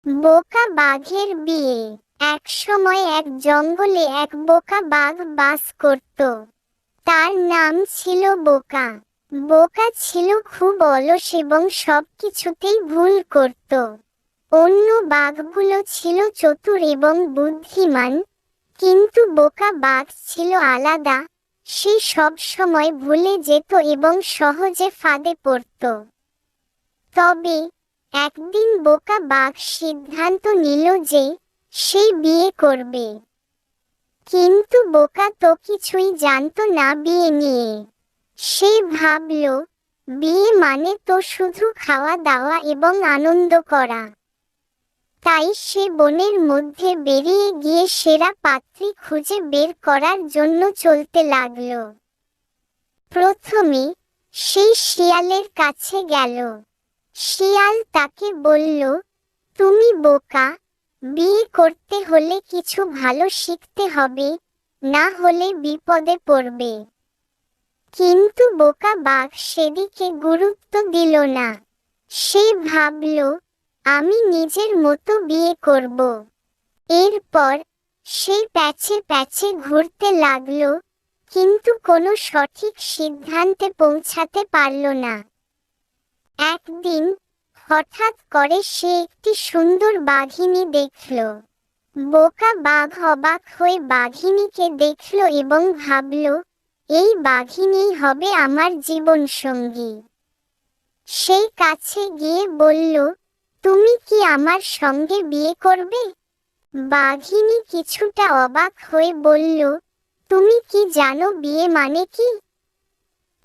বোকা বাঘের বিয়ে। এক সময় এক জঙ্গলে এক বোকা বাঘ বাস করত। তার নাম ছিল বোকা। বোকা ছিল খুব অলস এবং সবকিছুতেই ভুল করত। অন্য বাঘগুলো ছিল চতুর এবং বুদ্ধিমান, কিন্তু বোকা বাঘ ছিল আলাদা। সে সব সময় ভুলে যেত এবং সহজে ফাঁদে পড়ত। তবে একদিন বোকা বাঘ সিদ্ধান্ত নিল যে সে বিয়ে করবে। কিন্তু বোকা তো কিছুই জানত না বিয়ে নিয়ে। সে ভাবল, বিয়ে মানে তো শুধু খাওয়া দাওয়া এবং আনন্দ করা। তাই সে বনের মধ্যে বেরিয়ে গিয়ে সেরা পাত্রী খুঁজে বের করার জন্য চলতে লাগল। প্রথমে সে শিয়ালের কাছে গেল। শিয়াল তাকে বলল, তুমি বোকা, বিয়ে করতে হলে কিছু ভালো শিখতে হবে, না হলে বিপদে পড়বে। কিন্তু বোকা বাঘ সেদিকে গুরুত্ব দিল না। সে ভাবল, আমি নিজের মতো বিয়ে করব। এরপর সে প্যাচে প্যাচে ঘুরতে লাগল, কিন্তু কোনো সঠিক সিদ্ধান্তে পৌঁছাতে পারল না। একদিন হঠাৎ করে সে একটি সুন্দর বাঘিনী দেখল। বোকা বাঘ অবাক হয়ে বাঘিনীকে দেখল এবং ভাবল, এই বাঘিনীই হবে আমার জীবনসঙ্গী। সে কাছে গিয়ে বলল, তুমি কি আমার সঙ্গে বিয়ে করবে? বাঘিনী কিছুটা অবাক হয়ে বলল, তুমি কি জানো বিয়ে মানে কি?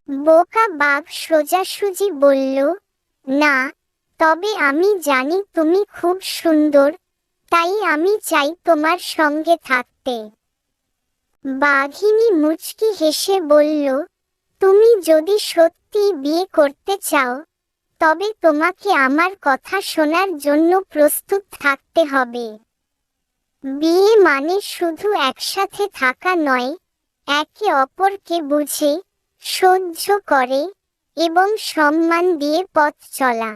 বোকা বাঘ সোজাসুজি বলল, না, তবে আমি জানি তুমি খুব সুন্দর, তাই আমি চাই তোমার সঙ্গে থাকতে। বাঘিনী মুচকি হেসে বলল, তুমি যদি সত্যি বিয়ে করতে চাও, তবে তোমাকে আমার কথা শোনার জন্য প্রস্তুত থাকতে হবে। বিয়ে মানে শুধু একসাথে থাকা নয়, একে অপরকে বুঝে, সহ্য করে এবং সম্মান দিয়ে পথ চলা।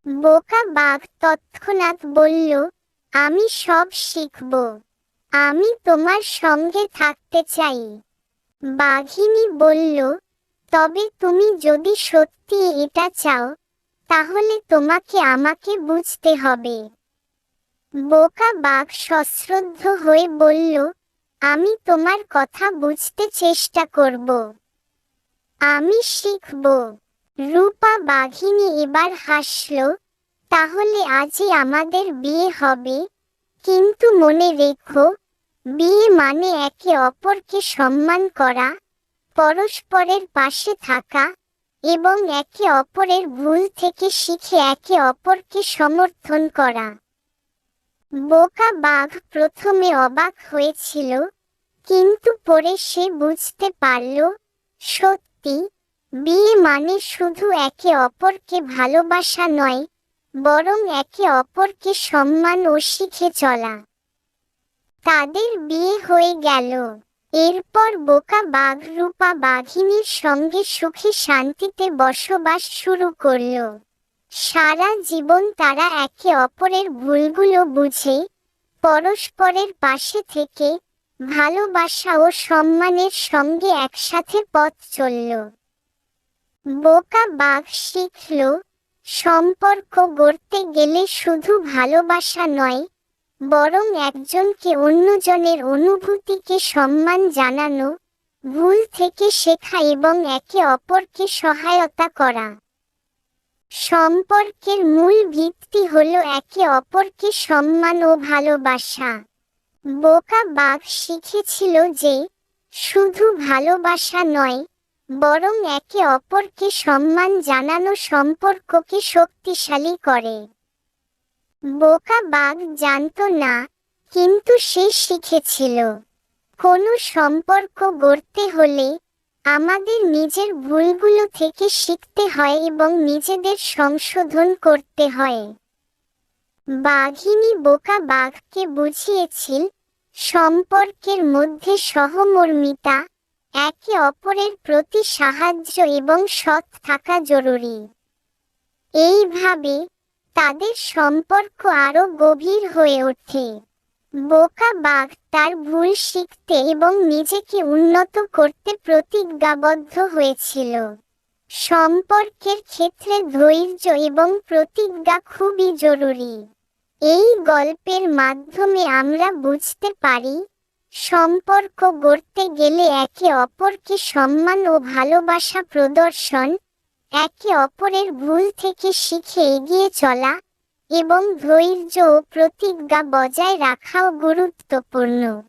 বোকা বাঘ তৎক্ষণাৎ বলল, আমি সব শিখব। আমি তোমার সঙ্গে থাকতে চাই। বাঘিনী বলল, তবে তুমি যদি সত্যি এটা চাও, তাহলে তোমাকে আমাকে বুঝতে হবে। বোকা বাঘ সশ্রদ্ধ হয়ে বলল, আমি তোমার কথা বুঝতে চেষ্টা করব। আমি শিখব। রূপা বাঘিনী এবার হাসল, তাহলে আজই আমাদের বিয়ে হবে, কিন্তু মনে রেখো, বিয়ে মানে একে অপরকে সম্মান করা, পরস্পরের পাশে থাকা এবং একে অপরের ভুল থেকে শিখে একে অপরকে সমর্থন করা। বোকা বাঘ প্রথমে অবাক হয়েছিল, কিন্তু পরে সে বুঝতে পারল, সত্যি, বিয়ে মানে শুধু একে অপরকে ভালোবাসা নয়, বরং একে অপরকে সম্মান ও শিখে চলা। তাদের বিয়ে হয়ে গেল। এরপর বোকা বাঘ রূপা বাঘিনীর সঙ্গে সুখে শান্তিতে বসবাস শুরু করল। সারা জীবন তারা একে অপরের ভুলগুলো বুঝে, পরস্পরের পাশে থেকে, ভালোবাসা ও সম্মানের সঙ্গে একসাথে পথ চলল। বোকা বাঘ শিখল, সম্পর্ক গড়তে গেলে শুধু ভালোবাসা নয়, বরং একজনকে অন্যজনের অনুভূতিকে সম্মান জানানো, ভুল থেকে শেখা এবং একে অপরকে সহায়তা করা। সম্পর্কের মূল ভিত্তি হলো একে অপরকে সম্মান ও ভালোবাসা। বোকা বাঘ শিখেছিল যে শুধু ভালোবাসা নয়, বরং একে অপরকে সম্মান জানানো সম্পর্ককে শক্তিশালী করে। বোকা বাঘ জানত না, কিন্তু সে শিখেছিল, কোনো সম্পর্ক গড়তে হলে আমাদের নিজের ভুলগুলো থেকে শিখতে হয় এবং নিজেদের সংশোধন করতে হয়। বাঘিনী বোকা বাঘকে বুঝিয়েছিল, সম্পর্কের মধ্যে সহমর্মিতা, একে অপরের প্রতি সাহায্য এবং সৎ থাকা জরুরি। এইভাবে তাদের সম্পর্ক আরো গভীর হয়ে ওঠে। বোকা বাঘ তার ভুল শিখতে এবং নিজেকে উন্নত করতে প্রতিজ্ঞাবদ্ধ হয়েছিল। সম্পর্কের ক্ষেত্রে ধৈর্য এবং প্রতিজ্ঞা খুবই জরুরি। এই গল্পের মাধ্যমে আমরা বুঝতে পারি, সম্পর্ক গড়তে গেলে একে অপরকে সম্মান ও ভালোবাসা প্রদর্শন, একে অপরের ভুল থেকে শিখে এগিয়ে চলা এবং ধৈর্য ও প্রতিজ্ঞা বজায় রাখাও গুরুত্বপূর্ণ।